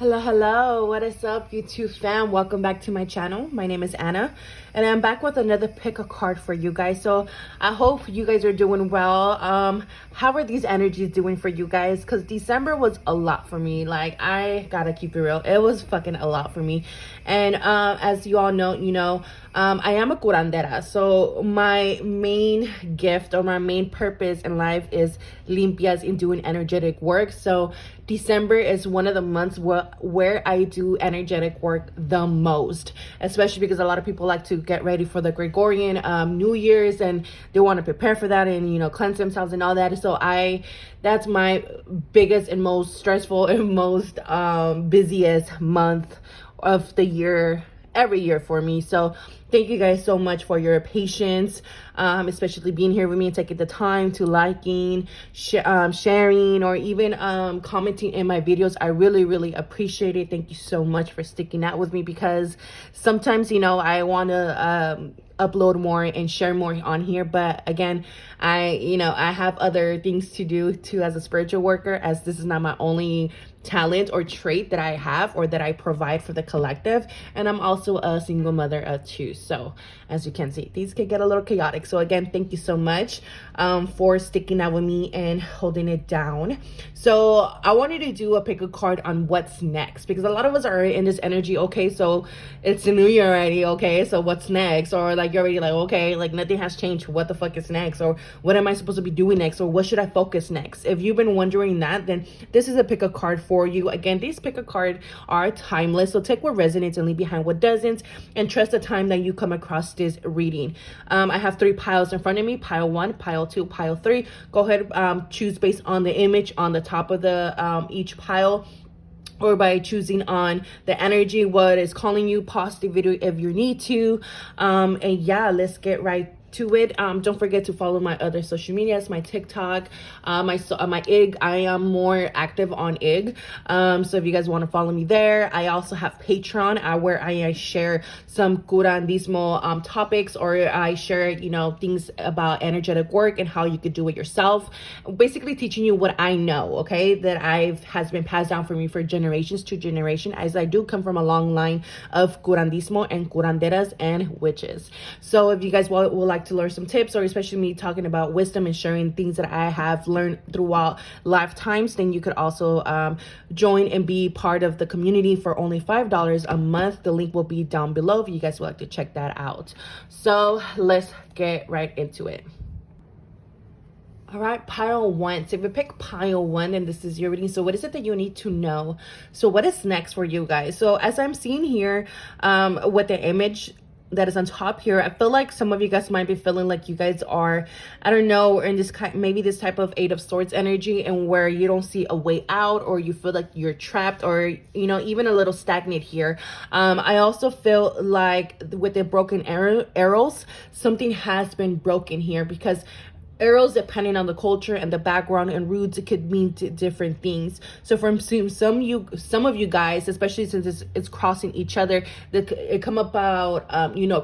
Hello, what is up, YouTube fam? Welcome back to my channel. My name is Anna, and I'm back with another pick a card for you guys. So I hope you guys are doing well. How are these energies doing for you guys? Because December was a lot for me. Like, I gotta keep it real. It was fucking a lot for me. And as you all know, I am a curandera. So my main gift or my main purpose in life is limpias and doing energetic work. So December is one of the months where I do energetic work the most, especially because a lot of people like to get ready for the Gregorian New Year's, and they want to prepare for that and cleanse themselves and all that. So that's my biggest and most stressful and most busiest month of the year, every year for me. So thank you guys so much for your patience, especially being here with me and taking the time to liking, sharing, or even commenting in my videos. I really appreciate it. Thank you so much for sticking out with me, because sometimes I want to upload more and share more on here, but again, I have other things to do too as a spiritual worker, as this is not my only talent or trait that I have or that I provide for the collective. And I'm also a single mother too. So as you can see, these can get a little chaotic. So again, thank you so much for sticking out with me and holding it down. So I wanted to do a pick a card on what's next, because a lot of us are in this energy. Okay, so it's the new year already. Okay, so what's next? Or like you're already like, okay, like nothing has changed. What the fuck is next? Or what am I supposed to be doing next? Or what should I focus next? If you've been wondering that, then this is a pick a card for you. Again, these pick a card are timeless, so take what resonates and leave behind what doesn't, and trust the time that you come across this reading. I have 3 piles in front of me: pile 1, pile 2, pile 3. Go ahead, choose based on the image on the top of the each pile, or by choosing on the energy, what is calling you. Pause the video if you need to. And yeah, let's get right to it. Don't forget to follow my other social medias, my TikTok, my IG. I am more active on IG, so if you guys want to follow me there. I also have Patreon, where I share some curandismo topics, or I share things about energetic work and how you could do it yourself, basically teaching you what I know, okay, that has been passed down for me for generations to generation, as I do come from a long line of curandismo and curanderas and witches. So if you guys would like to learn some tips, or especially me talking about wisdom and sharing things that I have learned throughout lifetimes, then you could also join and be part of the community for only $5 a month. The link will be down below if you guys would like to check that out. So let's get right into it. All right, pile 1. So if you pick pile 1, then this is your reading. So what is it that you need to know? So what is next for you guys? So as I'm seeing here, with the image that is on top here, I feel like some of you guys might be feeling like you guys are, I don't know, in this maybe this type of 8 of Swords energy, and where you don't see a way out, or you feel like you're trapped, or even a little stagnant here. I also feel like with the broken arrows, something has been broken here, because arrows, depending on the culture and the background and roots, it could mean different things. So from some of you guys, especially since it's crossing each other, it come about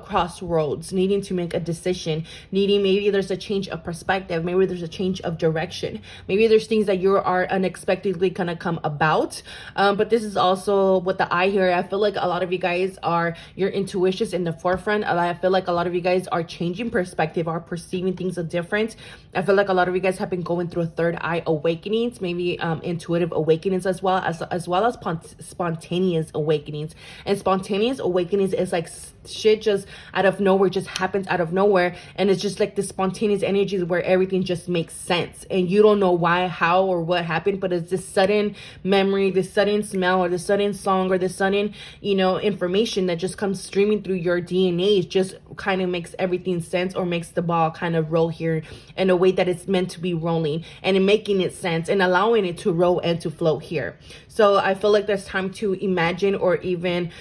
crossroads, needing to make a decision, maybe there's a change of perspective, maybe there's a change of direction, maybe there's things that you are unexpectedly gonna come about. But this is also what the eye here. I feel like a lot of you guys your intuition's in the forefront. I feel like a lot of you guys are changing perspective, are perceiving things different. I feel like a lot of you guys have been going through a third eye awakenings, maybe intuitive awakenings, as well as spontaneous awakenings. And spontaneous awakenings is like shit just out of nowhere, just happens out of nowhere, and it's just like the spontaneous energy where everything just makes sense, and you don't know why, how, or what happened, but it's this sudden memory, this sudden smell, or the sudden song, or the sudden information that just comes streaming through your DNA. It just kind of makes everything sense, or makes the ball kind of roll here in a way that it's meant to be rolling, and in making it sense and allowing it to roll and to flow here. So I feel like there's time to imagine, or even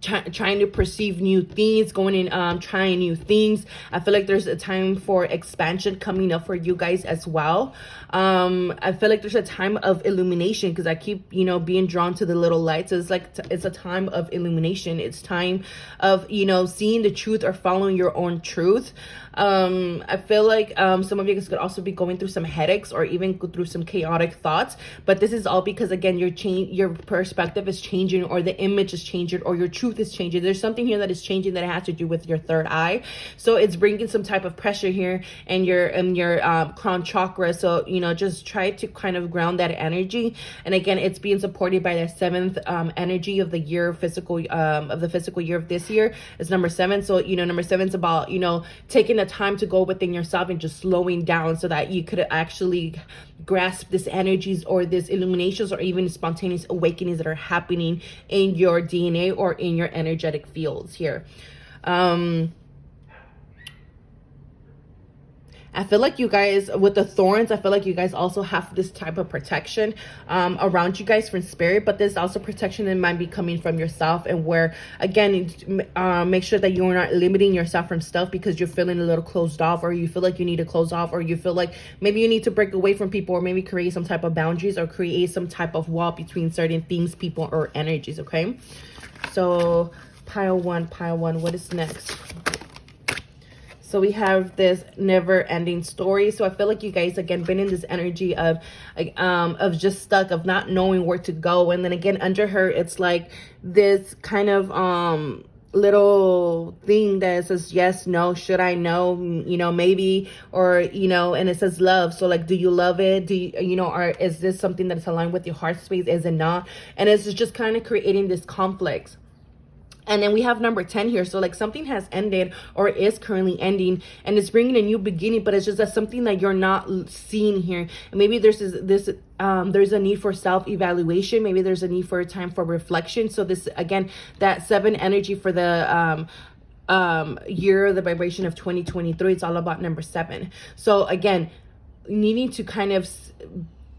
trying to perceive new things, going in, trying new things. I feel like there's a time for expansion coming up for you guys as well. I feel like there's a time of illumination, because I keep, you know, being drawn to the little lights. So it's like it's a time of illumination. It's time of, you know, seeing the truth or following your own truth. I feel like some of you guys could also be going through some headaches or even go through some chaotic thoughts, but this is all because, again, your perspective is changing, or the image is changing, or your truth is changing. There's something here that is changing that has to do with your third eye. So it's bringing some type of pressure here in your crown chakra. So, you know, just try to kind of ground that energy. And again, it's being supported by the seventh energy of the year, physical of the physical year of this year is number 7. So, you know, number 7 is about, you know, taking the time to go within yourself and just slowing down so that you could actually grasp these energies or these illuminations or even spontaneous awakenings that are happening in your DNA or in your energetic fields here. I feel like you guys, with the thorns, I feel like you guys also have this type of protection around you guys from spirit, but there's also protection that might be coming from yourself, and where, again, make sure that you're not limiting yourself from stuff because you're feeling a little closed off, or you feel like you need to close off, or you feel like maybe you need to break away from people, or maybe create some type of boundaries or create some type of wall between certain things, people, or energies, okay? So pile one, what is next? So we have this never-ending story. So I feel like you guys, again, been in this energy of just stuck, of not knowing where to go. And then again, under her, it's like this kind of little thing that says yes, no, should I know, you know, maybe, or, you know, and it says love. So like, do you love it? Do you, you know, or is this something that's aligned with your heart space? Is it not? And it's just kind of creating this conflict. And then we have number 10 here. So like something has ended or is currently ending, and it's bringing a new beginning, but it's just that something that you're not seeing here. And maybe there's there's a need for self-evaluation. Maybe there's a need for a time for reflection. So this, again, that 7 energy for the year, the vibration of 2023, it's all about number 7. So again, needing to kind of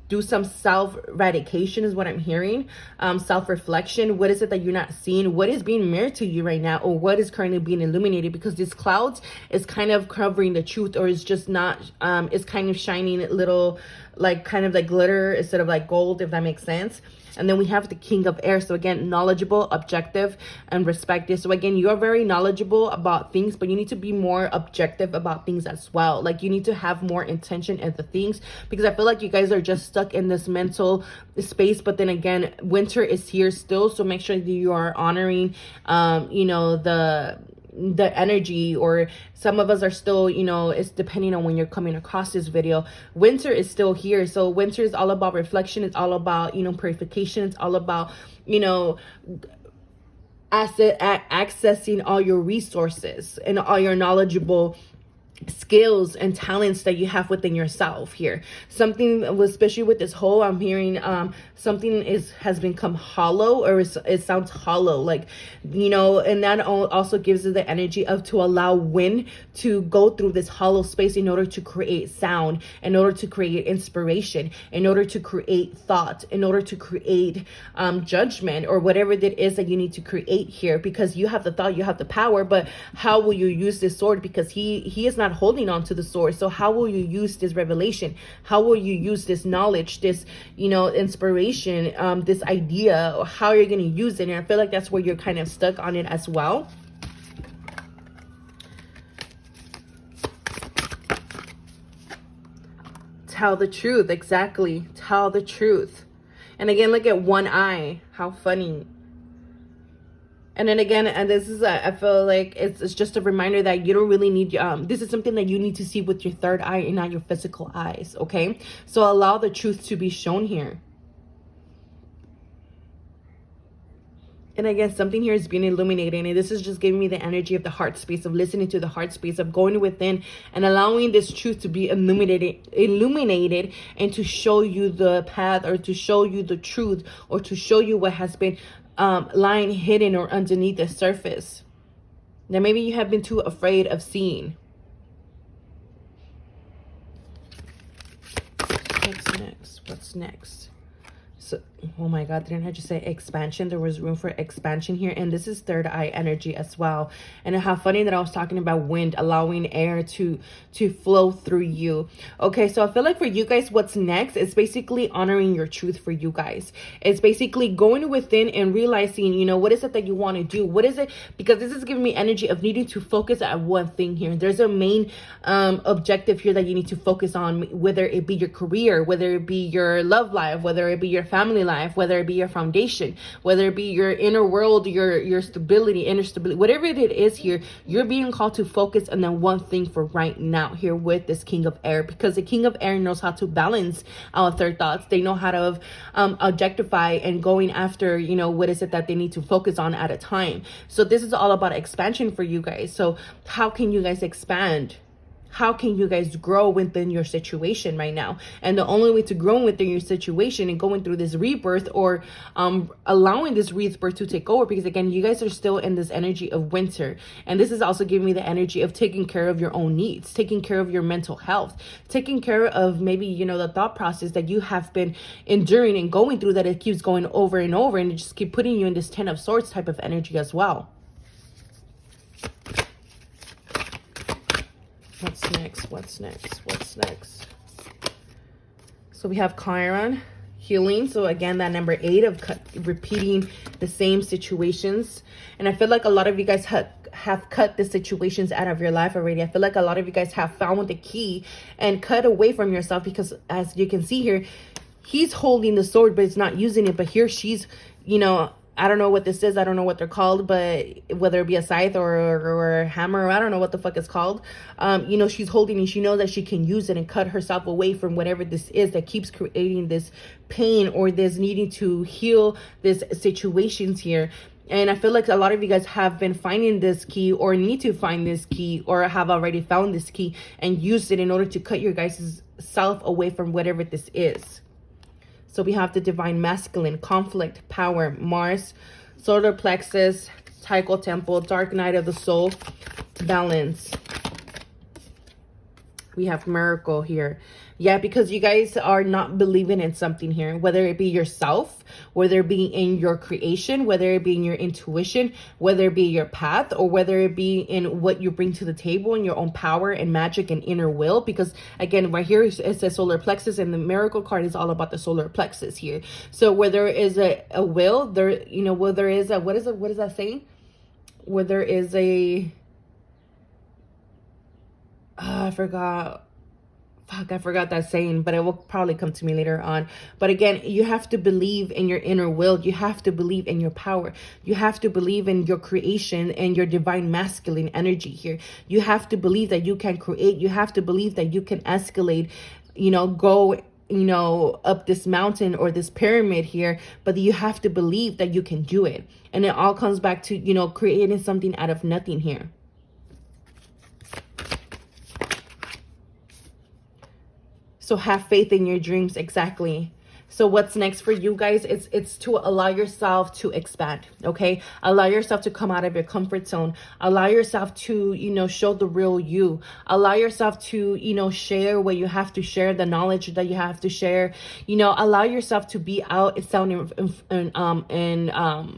do some self-eradication is what I'm hearing. Self-reflection. What is it that you're not seeing? What is being mirrored to you right now, or what is currently being illuminated? Because this clouds is kind of covering the truth, or is just not, it's kind of shining little, like kind of like glitter instead of like gold, if that makes sense. And then we have the King of Air. So again, knowledgeable, objective, and respected. So again, you're very knowledgeable about things, but you need to be more objective about things as well. Like you need to have more intention at the things, because I feel like you guys are just stuck in this mental space. But then again, winter is here still. So make sure that you are honoring, you know, the energy, or some of us are still, you know, it's depending on when you're coming across this video. Winter is still here. So winter is all about reflection. It's all about, you know, purification. It's all about, you know, accessing all your resources and all your knowledgeable skills and talents that you have within yourself here. Something, especially with this whole, I'm hearing something has become hollow, or it sounds hollow, like, you know, and that also gives it the energy of to allow wind to go through this hollow space in order to create sound, in order to create inspiration, in order to create thought, in order to create judgment, or whatever that is that you need to create here. Because you have the thought, you have the power, but how will you use this sword? Because he is not holding on to the sword. So how will you use this revelation? How will you use this knowledge, this, you know, inspiration, this idea? How are you going to use it? And I feel like that's where you're kind of stuck on it as well. Tell the truth. Exactly. Tell the truth. And again, look at one eye. How funny. And then again, and this is, I feel like it's just a reminder that you don't really need, this is something that you need to see with your third eye and not your physical eyes, okay? So allow the truth to be shown here. And again, something here is being illuminated, and this is just giving me the energy of the heart space, of listening to the heart space, of going within and allowing this truth to be illuminated, and to show you the path, or to show you the truth, or to show you what has been lying hidden or underneath the surface that maybe you have been too afraid of seeing. What's next? So Oh my God, didn't I just say expansion? There was room for expansion here. And this is third eye energy as well. And how funny that I was talking about wind, allowing air to flow through you. Okay, so I feel like for you guys, what's next is basically honoring your truth for you guys. It's basically going within and realizing, you know, what is it that you want to do? What is it? Because this is giving me energy of needing to focus on one thing here. There's a main objective here that you need to focus on, whether it be your career, whether it be your love life, whether it be your family life, whether it be your foundation, whether it be your inner world, your stability, inner stability, whatever it is here, you're being called to focus on that one thing for right now here with this King of Air, because the King of Air knows how to balance our third thoughts. They know how to objectify and going after, you know, what is it that they need to focus on at a time. So this is all about expansion for you guys. So how can you guys expand? How can you guys grow within your situation right now? And the only way to grow within your situation and going through this rebirth, or allowing this rebirth to take over, because again, you guys are still in this energy of winter. And this is also giving me the energy of taking care of your own needs, taking care of your mental health, taking care of maybe, you know, the thought process that you have been enduring and going through, that it keeps going over and over, and it just keep putting you in this 10 of Swords type of energy as well. What's next? What's next? What's next? So we have Chiron, healing. So again, that number 8 of repeating the same situations. And I feel like a lot of you guys have cut the situations out of your life already. I feel like a lot of you guys have found the key and cut away from yourself, because as you can see here, he's holding the sword, but it's not using it. But here she's, you know, I don't know what this is. I don't know what they're called, but whether it be a scythe or a hammer, I don't know what the fuck it's called. You know, she's holding it. She knows that she can use it and cut herself away from whatever this is that keeps creating this pain, or this needing to heal this situations here. And I feel like a lot of you guys have been finding this key, or need to find this key, or have already found this key and used it in order to cut your guys' self away from whatever this is. So we have the divine masculine, conflict, power, Mars, solar plexus, Tycho temple, dark night of the soul, balance. We have miracle here. Yeah, because you guys are not believing in something here, whether it be yourself, whether it be in your creation, whether it be in your intuition, whether it be your path, or whether it be in what you bring to the table in your own power and magic and inner will. Because again, right here it says solar plexus, and the miracle card is all about the solar plexus here. So where there is a will, there, you know, where there is a, what is that saying? Where there is a, I forgot that saying, but it will probably come to me later on. But again, you have to believe in your inner will. You have to believe in your power. You have to believe in your creation and your divine masculine energy here. You have to believe that you can create. You have to believe that you can escalate, you know, go, you know, up this mountain or this pyramid here, but you have to believe that you can do it. And it all comes back to, you know, creating something out of nothing here. So have faith in your dreams. Exactly. So what's next for you guys? It's to allow yourself to expand, okay? Allow yourself to come out of your comfort zone. Allow yourself to, you know, show the real you. Allow yourself to, you know, share what you have to share, the knowledge that you have to share. You know, allow yourself to be out sounding in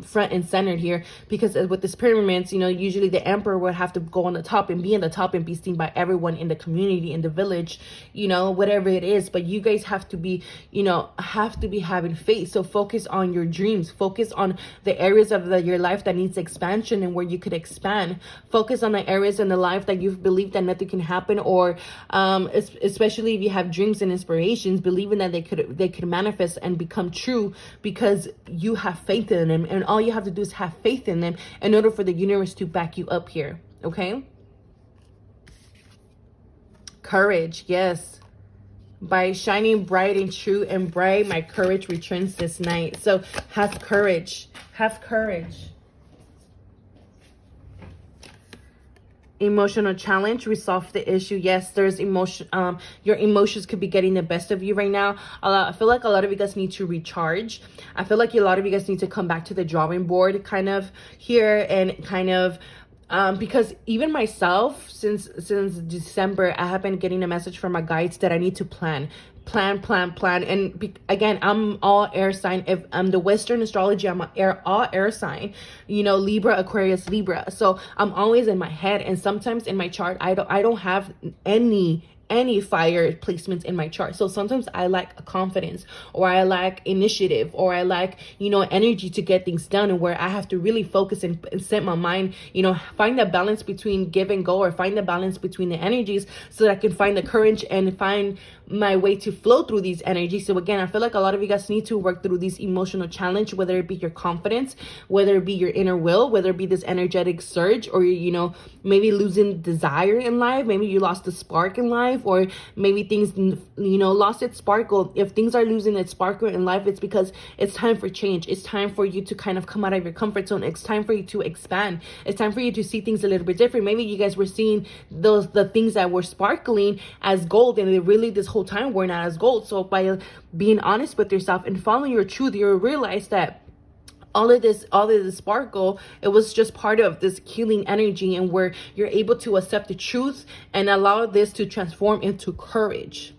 front and center here, because with this pyramids, you know, usually the emperor would have to go on the top and be in the top and be seen by everyone in the community, in the village, you know, whatever it is. But you guys have to be, you know, have to be having faith. So focus on your dreams. Focus on the areas of your life that needs expansion and where you could expand. Focus on the areas in the life that you've believed that nothing can happen, or especially if you have dreams and inspirations, believing that they could manifest and become true, because you have faith in them, and all you have to do is have faith in them in order for the universe to back you up here. Okay? Courage, yes. By shining bright and true and bright, my courage returns this night. So have courage. Have courage. Emotional challenge, resolve the issue. Yes, there's emotion. Your emotions could be getting the best of you right now. I feel like a lot of you guys need to recharge. I feel like a lot of you guys need to come back to the drawing board kind of here, and kind of Because even myself, since December, I have been getting a message from my guides that I need to plan. And again, I'm all air sign. If I'm the Western astrology, I'm all air sign, Libra, Aquarius, Libra. So I'm always in my head, and sometimes in my chart, I don't have any fire placements in my chart. So sometimes I lack confidence, or I lack initiative, or I lack, energy to get things done, and where I have to really focus and set my mind, find the balance between give and go, or find the balance between the energies, so that I can find the courage and find my way to flow through these energies. So again, I feel like a lot of you guys need to work through these emotional challenge, whether it be your confidence, whether it be your inner will, whether it be this energetic surge, or maybe losing desire in life, maybe you lost the spark in life, or maybe things lost its sparkle. If things are losing its sparkle in life, it's because it's time for change. It's time for you to kind of come out of your comfort zone. It's time for you to expand. It's time for you to see things a little bit different. Maybe you guys were seeing the things that were sparkling as gold, and they really this whole time were not as gold. So by being honest with yourself and following your truth, you'll realize that all of this sparkle, it was just part of this healing energy, and where you're able to accept the truth and allow this to transform into courage,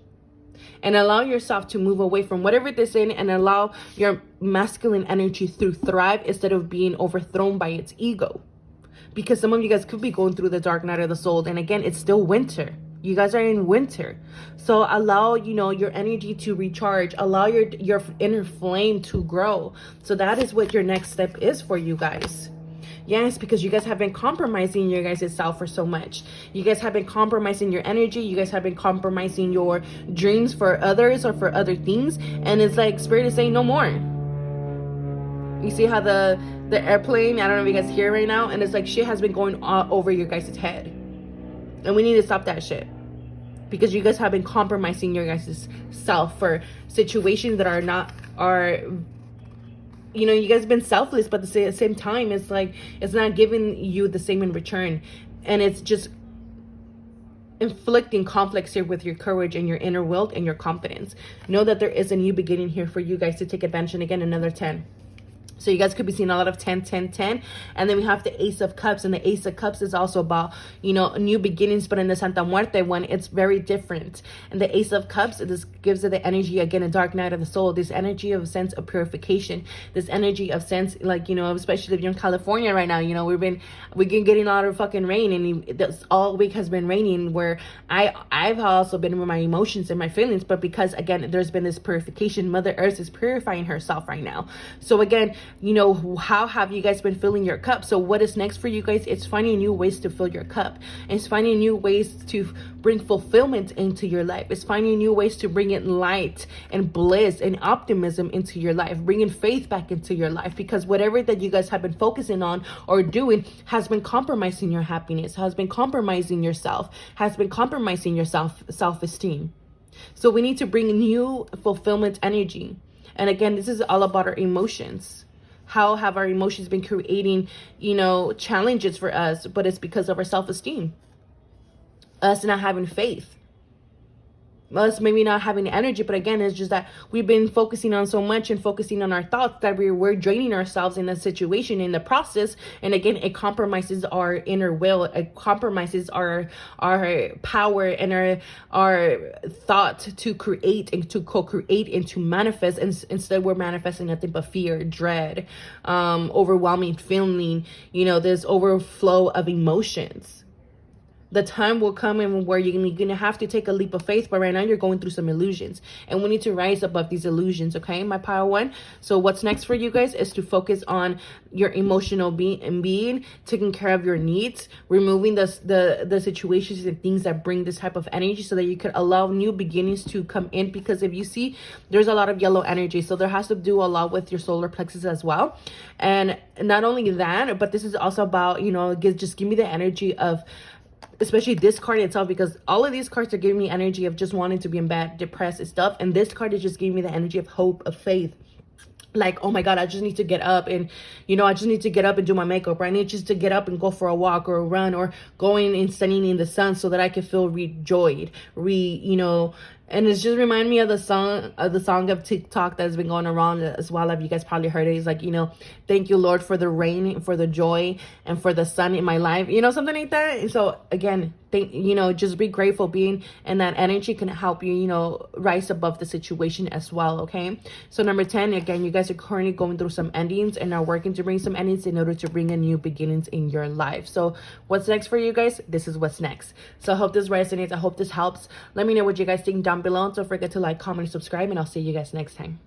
and allow yourself to move away from whatever this is, and allow your masculine energy to thrive instead of being overthrown by its ego. Because some of you guys could be going through the dark night of the soul, and again, it's still winter. You guys are in winter. So allow, your energy to recharge. Allow your inner flame to grow. So that is what your next step is for you guys. Yes, because you guys have been compromising your guys' self for so much. You guys have been compromising your energy. You guys have been compromising your dreams for others or for other things. And it's like Spirit is saying no more. You see how the airplane, I don't know if you guys hear right now, and it's like shit has been going over your guys' head. And we need to stop that shit, because you guys have been compromising your guys' self for situations that you guys have been selfless, but at the same time, it's like, it's not giving you the same in return. And it's just inflicting conflicts here with your courage and your inner will and your confidence. Know that there is a new beginning here for you guys to take advantage. And again, another 10. So you guys could be seeing a lot of 10, 10, 10. And then we have the Ace of Cups. And the Ace of Cups is also about, new beginnings. But in the Santa Muerte one, it's very different. And the Ace of Cups, this gives it the energy, again, a dark night of the soul. This energy of a sense of purification. This energy of sense, like, especially if you're in California right now, we've been getting a lot of fucking rain. And all week has been raining, where I've also been with my emotions and my feelings. But because, again, there's been this purification. Mother Earth is purifying herself right now. So again, how have you guys been filling your cup? So what is next for you guys? It's finding new ways to fill your cup. It's finding new ways to bring fulfillment into your life. It's finding new ways to bring in light and bliss and optimism into your life, bringing faith back into your life, because whatever that you guys have been focusing on or doing has been compromising your happiness, has been compromising yourself, has been compromising your self-esteem. So we need to bring new fulfillment energy. And again, this is all about our emotions. How have our emotions been creating, challenges for us? But it's because of our self-esteem. Us not having faith. Us maybe not having energy, but again, it's just that we've been focusing on so much and focusing on our thoughts that we're draining ourselves in a situation in the process. And again, it compromises our inner will. It compromises our power and our thought to create and to co-create and to manifest. And instead, we're manifesting nothing but fear, dread, overwhelming feeling, this overflow of emotions. The time will come in where you're going to have to take a leap of faith. But right now you're going through some illusions. And we need to rise above these illusions, okay, my Power One? So what's next for you guys is to focus on your emotional being, taking care of your needs, removing the situations and things that bring this type of energy, so that you could allow new beginnings to come in. Because if you see, there's a lot of yellow energy. So there has to do a lot with your solar plexus as well. And not only that, but this is also about, just give me the energy of, especially this card itself, because all of these cards are giving me energy of just wanting to be in bed, depressed and stuff. And this card is just giving me the energy of hope, of faith. Like, oh my God, I just need to get up and, I just need to get up and do my makeup. Or I need just to get up and go for a walk or a run, or going and standing in the sun, so that I can feel rejoyed, And it's just remind me of the song of TikTok that's been going around as well. If you guys probably heard it, it's like, thank you, Lord, for the rain, for the joy, and for the sun in my life. Something like that. And so again, just be grateful. Being in that energy can help you, rise above the situation as well. Okay. So number 10, again, you guys are currently going through some endings and are working to bring some endings in order to bring in new beginnings in your life. So what's next for you guys? This is what's next. So I hope this resonates. I hope this helps. Let me know what you guys think down below. Don't forget to like, comment, subscribe, and I'll see you guys next time.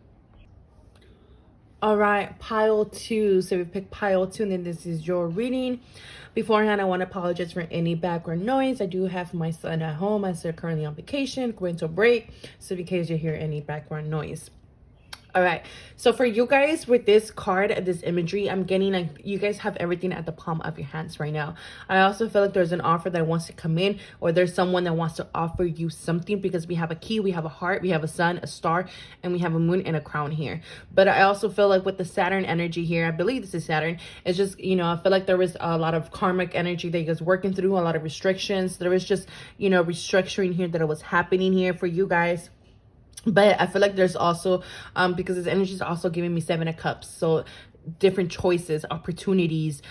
All right, pile 2. So we picked pile 2, and then this is your reading. Beforehand, I want to apologize for any background noise. I do have my son at home as they're currently on vacation, going to break. So in case you hear any background noise. All right, so for you guys with this card, this imagery, I'm getting like you guys have everything at the palm of your hands right now. I also feel like there's an offer that wants to come in, or there's someone that wants to offer you something, because we have a key, we have a heart, we have a sun, a star, and we have a moon and a crown here. But I also feel like with the Saturn energy here, I believe this is Saturn, it's just, I feel like there was a lot of karmic energy that you guys working through, a lot of restrictions. There was just, restructuring here that was happening here for you guys. But I feel like there's also, because this energy is also giving me 7 of Cups. So different choices, opportunities,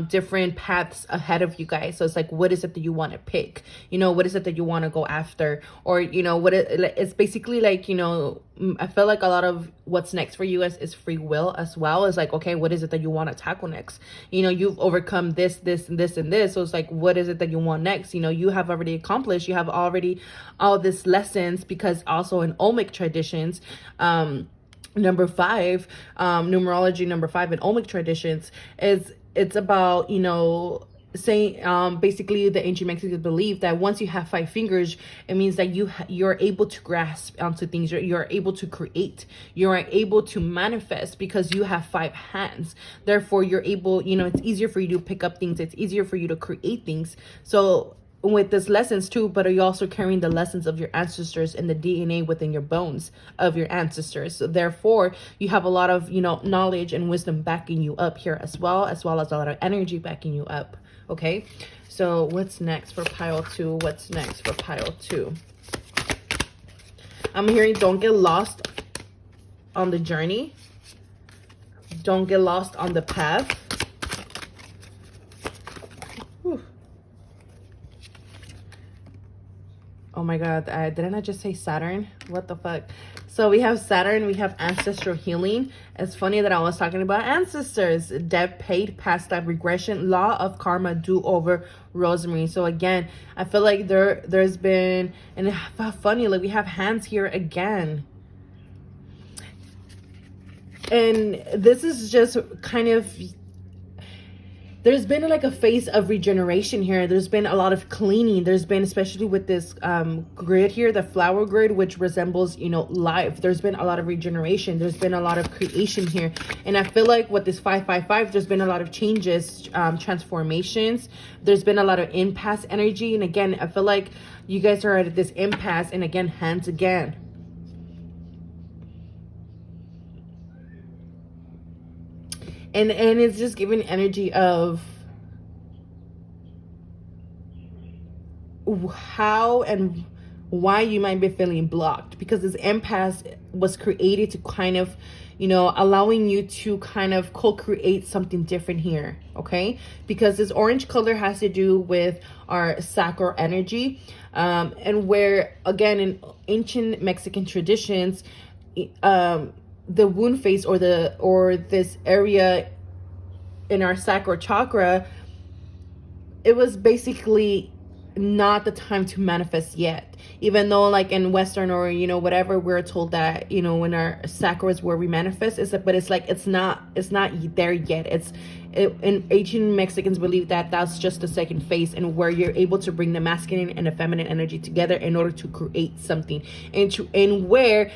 different paths ahead of you guys. So it's like, what is it that you want to pick? What is it that you want to go after? Or, it's basically like, I feel like a lot of what's next for you is free will as well. It's like, okay, what is it that you want to tackle next? You've overcome this, and this, and this. So it's like, what is it that you want next? You have already accomplished, you have already all these lessons, because also in Olmec traditions, number 5, numerology number 5 in Olmec traditions it's about, saying basically the ancient Mexicans believe that once you have 5 fingers, it means that you're able to grasp onto things, you're able to create, you're able to manifest, because you have 5 hands. Therefore you're able, it's easier for you to pick up things, it's easier for you to create things. So with this lessons too, but are you also carrying the lessons of your ancestors and the DNA within your bones of your ancestors? So therefore you have a lot of knowledge and wisdom backing you up here, as well as a lot of energy backing you up. Okay, so what's next for pile 2? What's next for pile 2? I'm hearing don't get lost on the journey, don't get lost on the path. Whew. Oh my God, didn't I just say Saturn? What the fuck? So we have Saturn, we have ancestral healing. It's funny that I was talking about ancestors. Debt paid, past life regression, law of karma, do-over, rosemary. So again, I feel like there's been, and funny, like we have hands here again. And this is just kind of, there's been like a phase of regeneration here. There's been a lot of cleaning. There's been, especially with this grid here, the flower grid, which resembles, life. There's been a lot of regeneration. There's been a lot of creation here. And I feel like with this 555, there's been a lot of changes, transformations. There's been a lot of impasse energy. And again, I feel like you guys are at this impasse, and again, hands again. And it's just giving energy of how and why you might be feeling blocked, because this impasse was created to kind of, allowing you to kind of co-create something different here. Okay, because this orange color has to do with our sacral energy, and where, again, in ancient Mexican traditions, the wound face or this area in our sacral chakra, it was basically not the time to manifest yet. Even though like in Western or whatever, we're told that when our sacral is where we manifest, but it's like it's not there yet. And ancient Mexicans believe that that's just the second phase, and where you're able to bring the masculine and the feminine energy together in order to create something, and where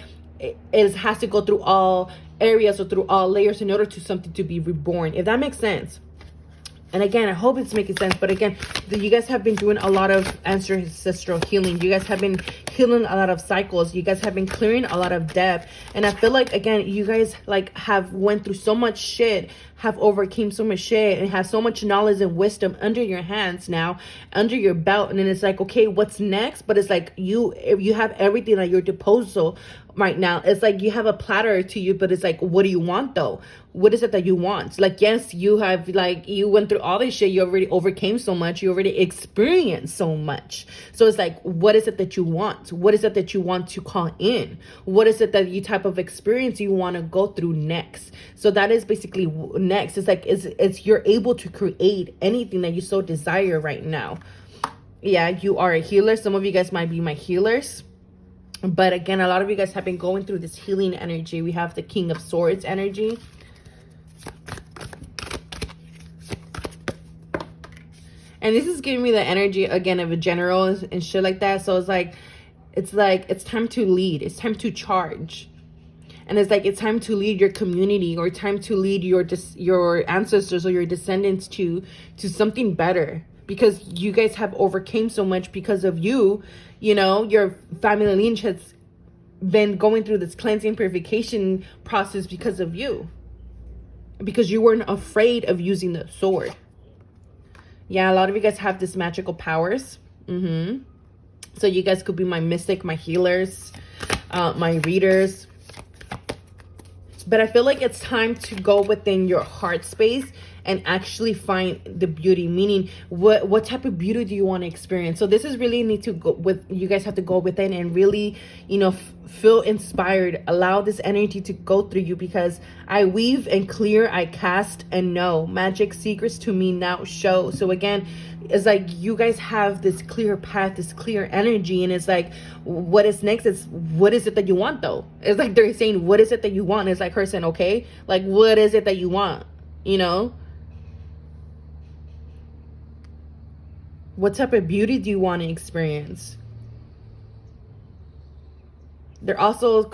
it has to go through all areas or through all layers in order to something to be reborn, if that makes sense. And again, I hope it's making sense. But again, you guys have been doing a lot of ancestral healing. You guys have been healing a lot of cycles. You guys have been clearing a lot of debt. And I feel like, again, you guys like have went through so much shit, have overcame so much shit, and have so much knowledge and wisdom under your hands now, under your belt. And then it's like, okay, what's next? But it's like if you have everything at your disposal right now. It's like you have a platter to you, but it's like, what do you want though? What is it that you want? Like, yes, you have, like, you went through all this shit. You already overcame so much. You already experienced so much. So it's like, what is it that you want? What is it that you want to call in? What is it that you type of experience you want to go through next? So that is basically next. It's like, it's you're able to create anything that you so desire right now. Yeah, you are a healer. Some of you guys might be my healers. But again, a lot of you guys have been going through this healing energy. We have the King of Swords energy. And this is giving me the energy, again, of a general and shit like that. So it's time to lead. It's time to charge. And it's like, it's time to lead your community, or time to lead your ancestors or your descendants to something better. Because you guys have overcame so much because of you. You know, your family lineage has been going through this cleansing purification process because of you. Because you weren't afraid of using the sword. Yeah, a lot of you guys have this magical powers. So you guys could be my mystic, my healers, my readers. But I feel like it's time to go within your heart space and actually find the beauty. Meaning, what type of beauty do you want to experience? So this is really need to go with, you guys have to go within and really, you know, feel inspired. Allow this energy to go through you, because I weave and clear, I cast and know. Magic secrets to me now show. So again, it's like you guys have this clear path, this clear energy, and it's like, what is next? Is what is it that you want though? It's like they're saying, what is it that you want? It's like her saying, okay, like, what is it that you want? You know, what type of beauty do you want to experience? They're also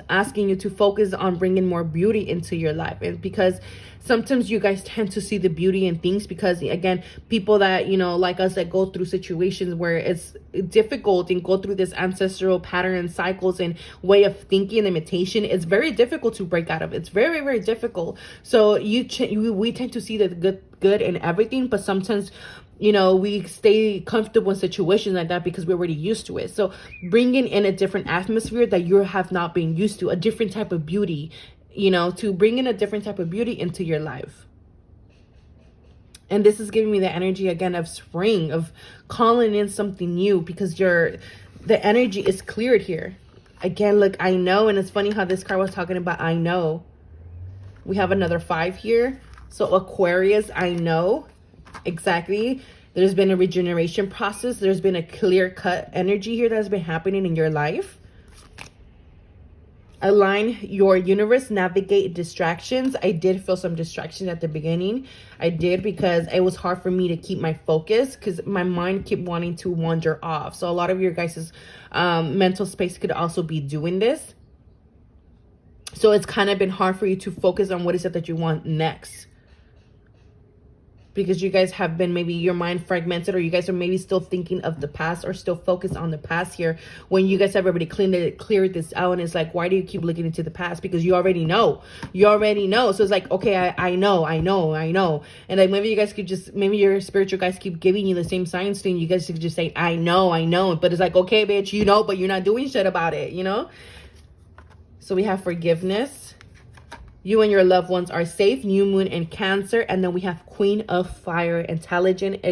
asking you to focus on bringing more beauty into your life. And because sometimes you guys tend to see the beauty in things, because again, people that, you know, like us, that go through situations where it's difficult and go through this ancestral pattern and cycles and way of thinking and imitation, it's very difficult to break out of. It's very, very difficult. So we tend to see the good in everything, but sometimes, you know, we stay comfortable in situations like that because we're already used to it. So bringing in a different atmosphere that you have not been used to, a different type of beauty, you know, to bring in a different type of beauty into your life. And this is giving me the energy again of spring, of calling in something new, because the energy is cleared here. Again, look, I know. And it's funny how this card was talking about I know. We have another 5 here. So Aquarius, I know. Exactly. There's been a regeneration process. There's been a clear-cut energy here that's been happening in your life. Align your universe, navigate distractions. I did feel some distractions at the beginning. I did, because it was hard for me to keep my focus, because my mind kept wanting to wander off. So a lot of your guys' mental space could also be doing this. So it's kind of been hard for you to focus on what is it that you want next. Because you guys have been, maybe your mind fragmented, or you guys are maybe still thinking of the past, or still focused on the past here, when you guys have already cleared this out. And it's like, why do you keep looking into the past? Because you already know. So it's like, okay, I know. And like, maybe you guys could just, maybe your spiritual guys keep giving you the same signs thing. You guys could just say, I know. But it's like, okay, bitch, you know, but you're not doing shit about it, you know? So we have forgiveness. You and your loved ones are safe. New moon in Cancer. And then we have Queen of Fire. Intelligent,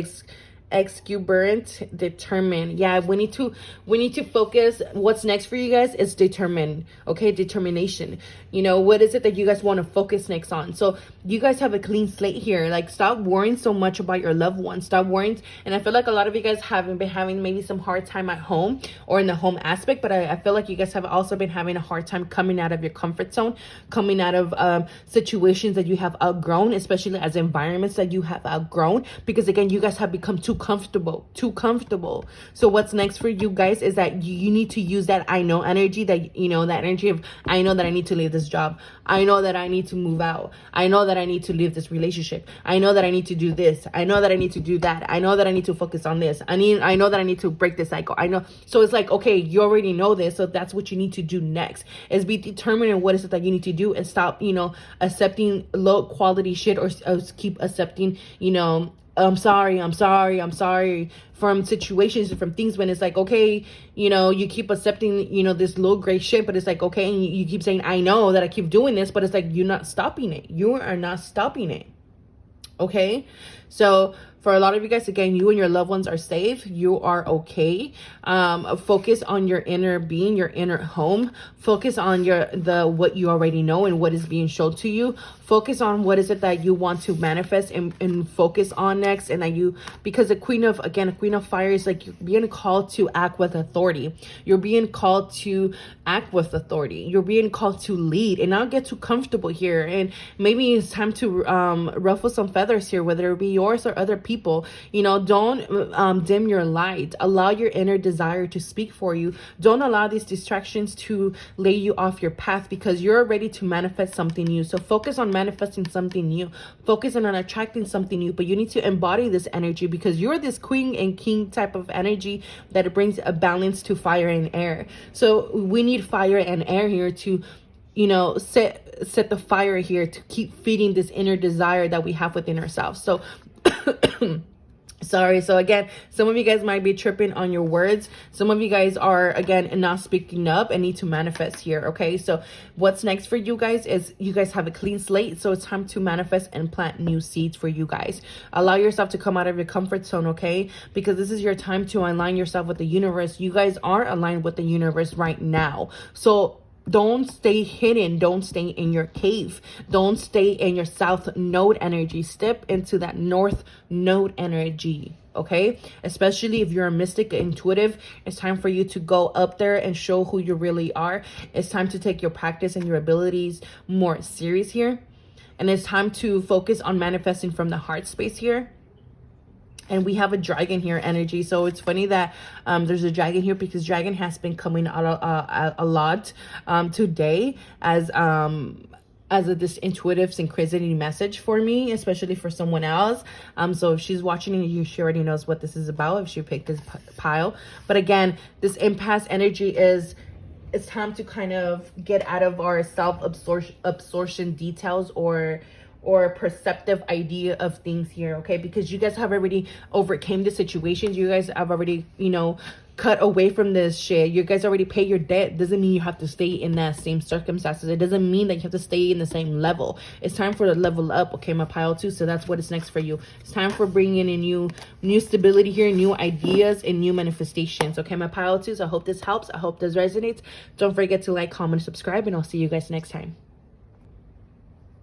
exuberant, determined. Yeah, we need to focus. What's next for you guys is determined. Okay, determination. You know, what is it that you guys want to focus next on? So you guys have a clean slate here. Like, stop worrying so much about your loved ones. Stop worrying. And I feel like a lot of you guys haven't been having maybe some hard time at home or in the home aspect, but I feel like you guys have also been having a hard time coming out of your comfort zone, coming out of situations that you have outgrown, especially as environments that you have outgrown, because again, you guys have become too comfortable, too comfortable. So what's next for you guys is that you need to use that I know energy, that, you know, that energy of, I know that I need to leave this job. I know that I need to move out. I know that I need to leave this relationship. I know that I need to do this. I know that I need to do that. I know that I need to focus on this. I know that I need to break this cycle. I know. So it's like, okay, you already know this. So that's what you need to do next, is be determined in what is it that you need to do, and stop, you know, accepting low quality shit, or keep accepting, you know, I'm sorry from situations and from things, when it's like, okay, you know, you keep accepting, you know, this low grade shit, but it's like, okay, and you keep saying, I know that I keep doing this, but it's like, you're not stopping it. You are not stopping it. Okay. So for a lot of you guys, again, you and your loved ones are safe. You are okay. Focus on your inner being, your inner home. Focus on what you already know and what is being shown to you. Focus on what is it that you want to manifest and focus on next. And that because a queen of fire is like, you're being called to act with authority. You're being called to act with authority. You're being called to lead, and not get too comfortable here. And maybe it's time to ruffle some feathers here, whether it be yours or other people. You know, don't dim your light. Allow your inner desire to speak for you. Don't allow these distractions to lay you off your path, because you're ready to manifest something new. So focus on manifesting something new. Focus on attracting something new, but you need to embody this energy, because you're this queen and king type of energy that brings a balance to fire and air. So we need fire and air here to, you know, set the fire here to keep feeding this inner desire that we have within ourselves. So sorry. So again, some of you guys might be tripping on your words. Some of you guys are, again, not speaking up and need to manifest here. Okay. So what's next for you guys is you guys have a clean slate. So it's time to manifest and plant new seeds for you guys. Allow yourself to come out of your comfort zone. Okay. Because this is your time to align yourself with the universe. You guys are aligned with the universe right now. So don't stay hidden. Don't stay in your cave. Don't stay in your south node energy. Step into that north node energy. Okay. Especially if you're a mystic, intuitive, it's time for you to go up there and show who you really are. It's time to take your practice and your abilities more serious here. And it's time to focus on manifesting from the heart space here. And we have a dragon here energy. So it's funny that there's a dragon here, because dragon has been coming out a lot today as this intuitive synchronicity message for me, especially for someone else. So if she's watching and she already knows what this is about, if she picked this pile. But again, this impasse energy is, it's time to kind of get out of our self-absorption details or perceptive idea of things here. Okay, because you guys have already overcame the situations. You guys have already, you know, cut away from this shit. You guys already pay your debt. Doesn't mean you have to stay in that same circumstances. It doesn't mean that you have to stay in the same level. It's time for the level up. Okay, my pile 2. So that's what is next for you. It's time for bringing in new stability here, new ideas, and new manifestations. Okay, my pile 2. So I hope this helps. I hope this resonates. Don't forget to like, comment, subscribe, and I'll see you guys next time.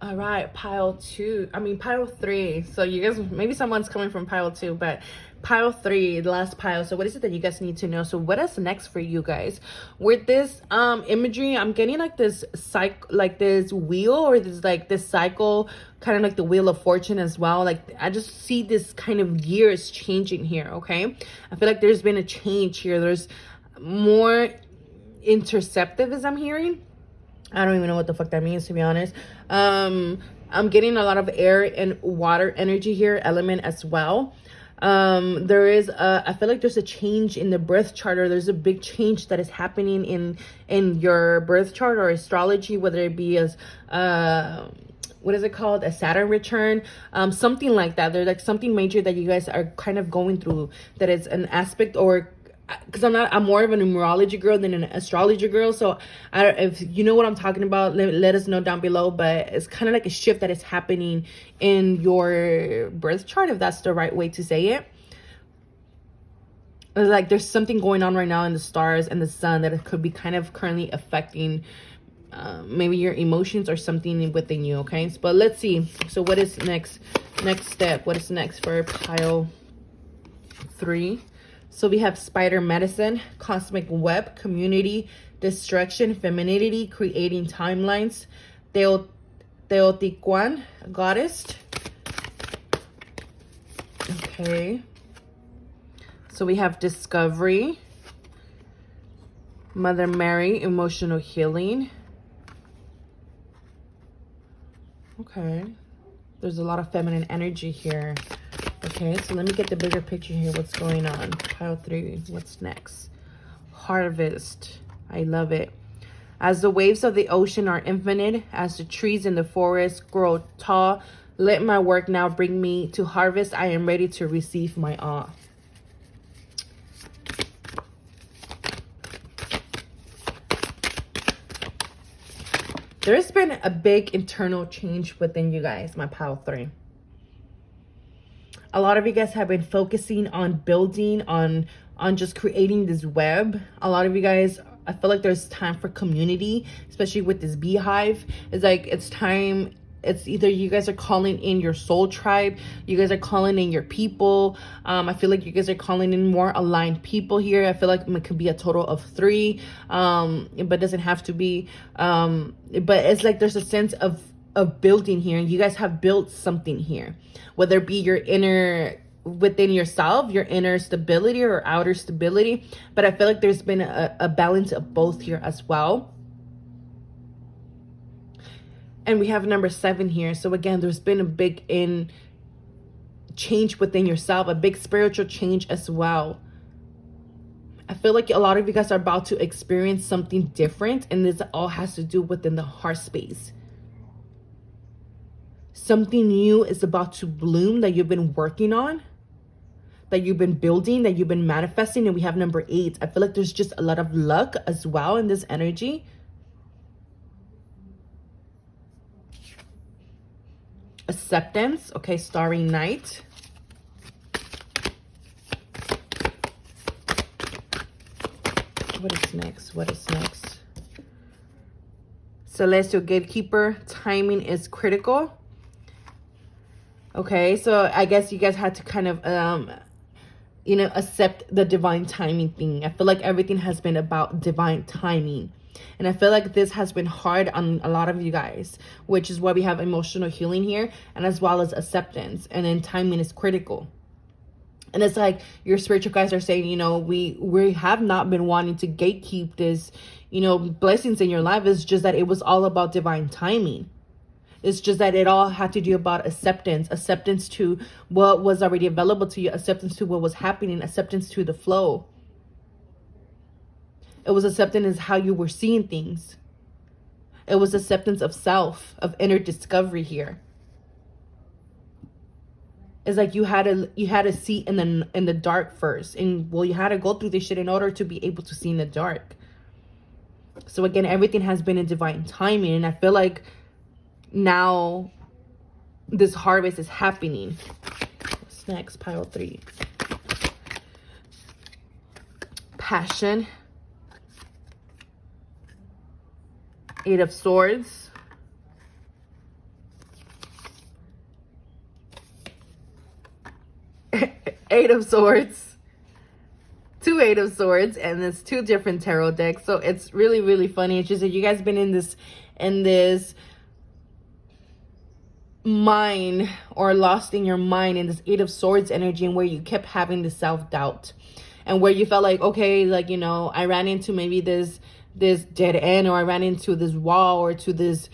All right, pile 3. So you guys, maybe someone's coming from pile 2, but pile 3, the last pile. So what is it that you guys need to know? So what is next for you guys with this imagery? I'm getting like this cycle, like this wheel, or this cycle, kind of like the wheel of fortune as well. Like I just see this kind of gears changing here. Okay, I feel like there's been a change here. There's more interceptive, as I'm hearing. I don't even know what the fuck that means, to be honest. I'm getting a lot of air and water energy here, element as well. There is I feel like there's a change in the birth chart, or there's a big change that is happening in your birth chart or astrology, whether it be as what is it called, a Saturn return, something like that. There's like something major that you guys are kind of going through, that is an aspect, or because I'm more of a numerology girl than an astrology girl. So if you know what I'm talking about, let us know down below. But it's kind of like a shift that is happening in your birth chart, if that's the right way to say it. Like there's something going on right now in the stars and the sun that it could be kind of currently affecting maybe your emotions or something within you. Okay, but let's see. So what is next step? What is next for pile 3? So we have spider medicine, cosmic web, community, destruction, femininity, creating timelines, Teotihuacan, goddess. Okay. So we have discovery, Mother Mary, emotional healing. Okay. There's a lot of feminine energy here. Okay, so let me get the bigger picture here. What's going on? Pile 3. What's next? Harvest. I love it. As the waves of the ocean are infinite, as the trees in the forest grow tall, let my work now bring me to harvest. I am ready to receive my awe. There's been a big internal change within you guys, my pile 3. A lot of you guys have been focusing on building, on just creating this web. A lot of you guys, I feel like there's time for community, especially with this beehive. It's like it's time. It's either you guys are calling in your soul tribe, you guys are calling in your people. I feel like you guys are calling in more aligned people here. I feel like it could be a total of 3, but it doesn't have to be. But it's like there's a sense of building here, and you guys have built something here, whether it be your inner, within yourself, your inner stability or outer stability. But I feel like there's been a balance of both here as well. And we have number 7 here. So again, there's been a big change within yourself, a big spiritual change as well. I feel like a lot of you guys are about to experience something different, and this all has to do within the heart space. Something new is about to bloom that you've been working on, that you've been building, that you've been manifesting. And we have number 8. I feel like there's just a lot of luck as well in this energy. Acceptance. Okay, Starry Night. What is next? What is next? Celestial Gatekeeper. Timing is critical. Okay, so I guess you guys had to kind of, accept the divine timing thing. I feel like everything has been about divine timing. And I feel like this has been hard on a lot of you guys, which is why we have emotional healing here, and as well as acceptance. And then timing is critical. And it's like your spiritual guys are saying, we have not been wanting to gatekeep this, blessings in your life. It's just that it was all about divine timing. It's just that it all had to do about acceptance to what was already available to you, acceptance to what was happening, acceptance to the flow. It was acceptance how you were seeing things. It was acceptance of self, of inner discovery here. It's like you had to see in the dark first, and you had to go through this shit in order to be able to see in the dark. So again, everything has been in divine timing, and I feel like now this harvest is happening. What's next? Pile 3. Passion. 8 of Swords. Eight of Swords. 2 8 of Swords, and there's 2 different tarot decks. So it's really, really funny. It's just that you guys been in this mind, or lost in your mind, in this 8 of Swords energy, and where you kept having the self-doubt, and where you felt like, okay, like, I ran into maybe this dead end, or I ran into this wall, or to this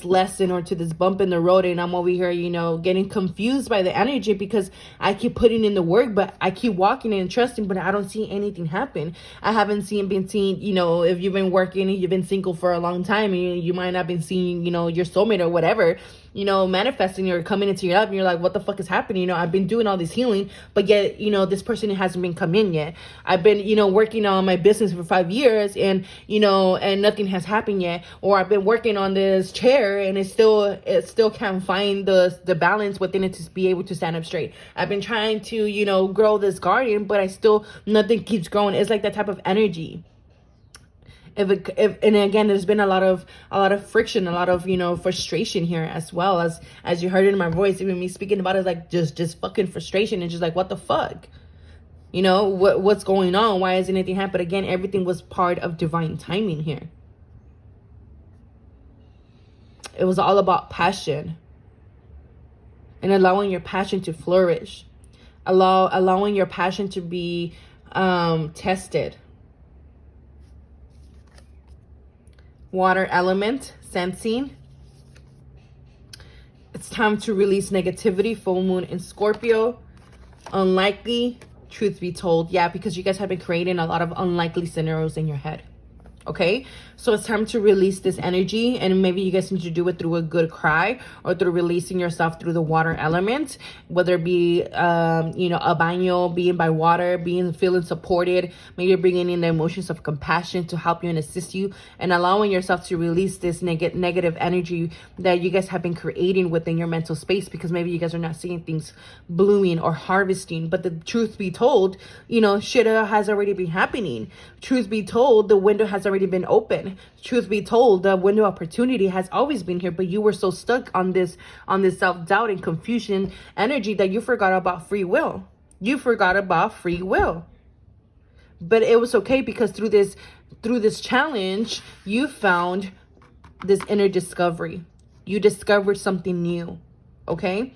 lesson, or to this bump in the road, and I'm over here, getting confused by the energy, because I keep putting in the work, but I keep walking and trusting, but I don't see anything happen. I haven't been seeing, if you've been working and you've been single for a long time, and you might not been seeing, your soulmate or whatever, manifesting or coming into your life, and you're like, what the fuck is happening? I've been doing all this healing, but yet, this person hasn't been come in yet. I've been, working on my business for 5 years, and, and nothing has happened yet. Or I've been working on this chair, and it still can't find the balance within it to be able to stand up straight. I've been trying to, grow this garden, but nothing keeps growing. It's like that type of energy. And again, there's been a lot of friction, a lot of, frustration here, as well as you heard it in my voice, even me speaking about it, like just fucking frustration, and just like, what the fuck, what's going on? Why isn't anything happening? But again, everything was part of divine timing here. It was all about passion and allowing your passion to flourish, allowing your passion to be tested. Water element, sensing. It's time to release negativity. Full moon in Scorpio. Unlikely, truth be told. Yeah, because you guys have been creating a lot of unlikely scenarios in your head. Okay, so it's time to release this energy, and maybe you guys need to do it through a good cry or through releasing yourself through the water element, whether it be you know, a baño, being by water, feeling supported, maybe bringing in the emotions of compassion to help you and assist you, and allowing yourself to release this negative energy that you guys have been creating within your mental space, because maybe you guys are not seeing things blooming or harvesting. But the truth be told, you know, shit has already been happening. Truth be told, the window has already been open. Truth be told, the window of opportunity has always been here, but you were so stuck on this self-doubt and confusion energy that you forgot about free will. You forgot about free will. But it was okay, because through this challenge, you found this inner discovery. You discovered something new. Okay?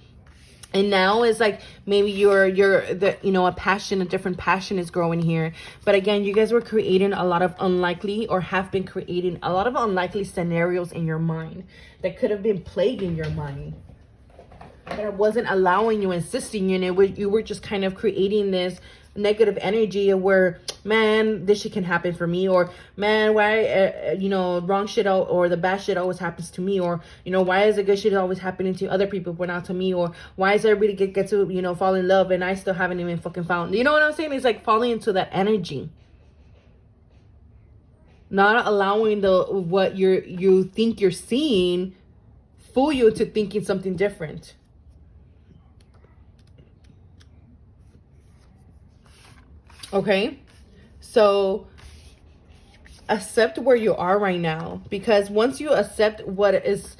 And now it's like maybe you're the, you know, a different passion is growing here. But again, you guys were creating a lot of unlikely, or have been creating a lot of unlikely scenarios in your mind that could have been plaguing your mind. That wasn't allowing you, insisting you, and you were just kind of creating this negative energy of where, man, this shit can happen for me, or man, why you know, wrong shit or the bad shit always happens to me, or you know, why is the good shit always happening to other people but not to me, or why is everybody get to, you know, fall in love and I still haven't even fucking found, you know what I'm saying? It's like falling into that energy, not allowing what you think you're seeing fool you into thinking something different. Okay, so accept where you are right now, because once you accept what is,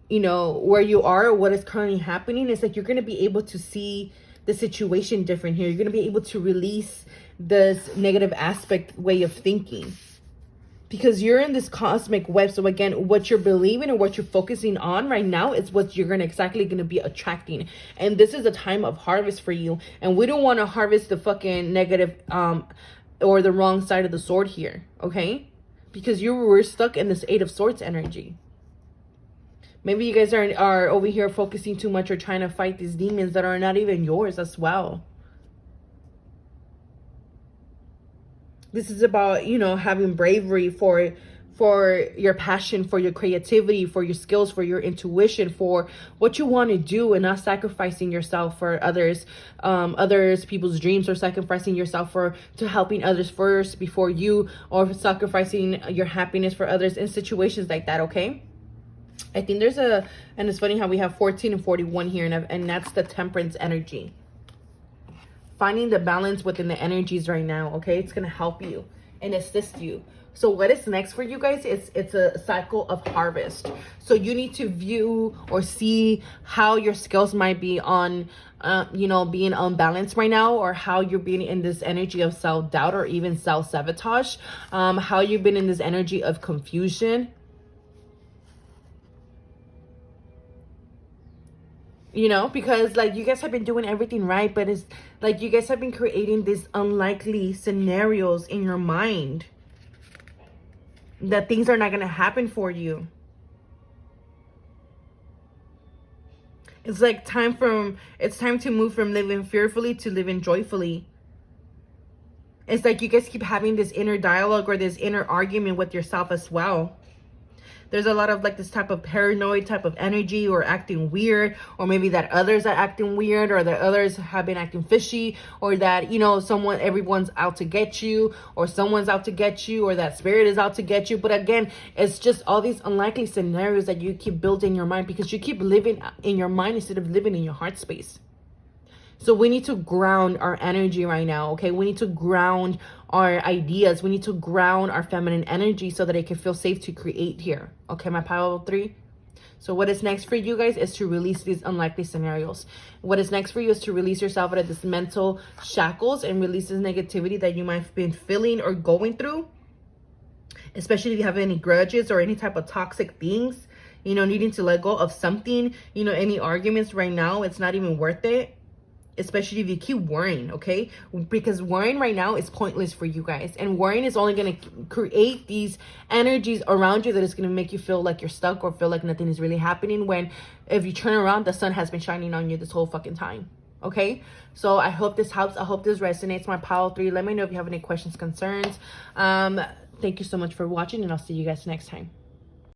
you know, where you are, what is currently happening, it's like you're going to be able to see the situation different here. You're going to be able to release this negative aspect way of thinking, because you're in this cosmic web. So again, what you're believing and what you're focusing on right now is what you're exactly going to be attracting. And this is a time of harvest for you. And we don't want to harvest the fucking negative or the wrong side of the sword here. Okay? Because you were stuck in this Eight of Swords energy. Maybe you guys are over here focusing too much or trying to fight these demons that are not even yours as well. This is about, you know, having bravery for your passion, for your creativity, for your skills, for your intuition, for what you want to do, and not sacrificing yourself for others people's dreams, or sacrificing yourself to helping others first before you, or sacrificing your happiness for others in situations like that. Okay, I think and it's funny how we have 14 and 41 here, and that's the Temperance energy. Finding the balance within the energies right now, okay? It's going to help you and assist you. So what is next for you guys? It's a cycle of harvest. So you need to view or see how your skills might be on, you know, being unbalanced right now, or how you're being in this energy of self-doubt or even self-sabotage, how you've been in this energy of confusion. You know, because like you guys have been doing everything right, but it's like you guys have been creating these unlikely scenarios in your mind that things are not going to happen for you. It's like it's time to move from living fearfully to living joyfully. It's like you guys keep having this inner dialogue or this inner argument with yourself as well. There's a lot of like this type of paranoid type of energy, or acting weird, or maybe that others are acting weird, or that others have been acting fishy, or that, you know, everyone's out to get you, or someone's out to get you, or that spirit is out to get you. But again, it's just all these unlikely scenarios that you keep building in your mind, because you keep living in your mind instead of living in your heart space. So we need to ground our energy right now, okay? We need to ground our ideas. We need to ground our feminine energy so that it can feel safe to create here. Okay, my pile of 3. So what is next for you guys is to release these unlikely scenarios. What is next for you is to release yourself out of this mental shackles and release this negativity that you might have been feeling or going through. Especially if you have any grudges or any type of toxic things, you know, needing to let go of something, you know, any arguments right now, it's not even worth it. especially if you keep worrying, okay? Because worrying right now is pointless for you guys, and worrying is only going to create these energies around you that is going to make you feel like you're stuck or feel like nothing is really happening, when if you turn around, the sun has been shining on you this whole fucking time. Okay, so I hope this helps. I hope this resonates, my pile 3. Let me know if you have any questions, concerns. Thank you so much for watching, and I'll see you guys next time.